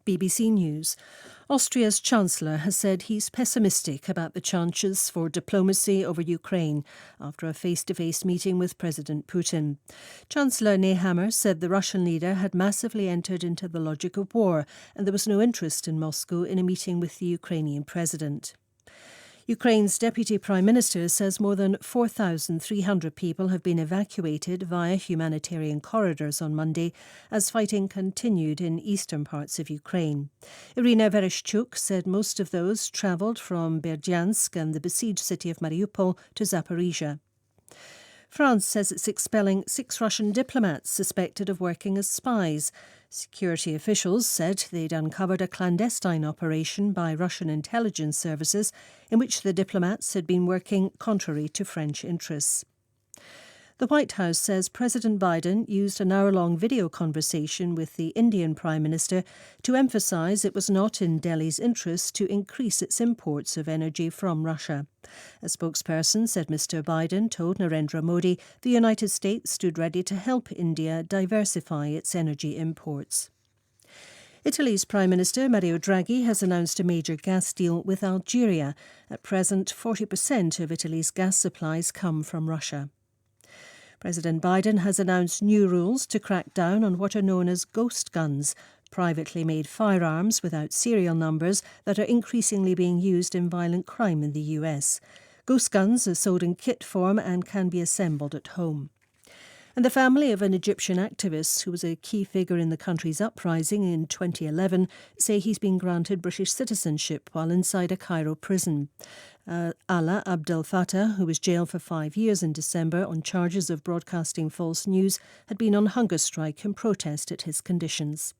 BBC News. Austria's Chancellor has said he's pessimistic about the chances for diplomacy over Ukraine after a face-to-face meeting with President Putin. Chancellor Nehammer said the Russian leader had massively entered into the logic of war and there was no interest in Moscow in a meeting with the Ukrainian president. Ukraine's Deputy Prime Minister says more than 4,300 people have been evacuated via humanitarian corridors on Monday as fighting continued in eastern parts of Ukraine. Irina Vereshchuk said most of those travelled from Berdyansk and the besieged city of Mariupol to Zaporizhia. France says it's expelling 6 Russian diplomats suspected of working as spies. Security officials said they'd uncovered a clandestine operation by Russian intelligence services in which the diplomats had been working contrary to French interests. The White House says President Biden used an hour-long video conversation with the Indian Prime Minister to emphasise it was not in Delhi's interest to increase its imports of energy from Russia. A spokesperson said Mr. Biden told Narendra Modi the United States stood ready to help India diversify its energy imports. Italy's Prime Minister Mario Draghi has announced a major gas deal with Algeria. At present, 40% of Italy's gas supplies come from Russia. President Biden has announced new rules to crack down on what are known as ghost guns, privately made firearms without serial numbers that are increasingly being used in violent crime in the US. Ghost guns are sold in kit form and can be assembled at home. And the family of an Egyptian activist who was a key figure in the country's uprising in 2011 say he's been granted British citizenship while inside a Cairo prison. Alaa Abdel Fattah, who was jailed for 5 years in December on charges of broadcasting false news, had been on hunger strike in protest at his conditions.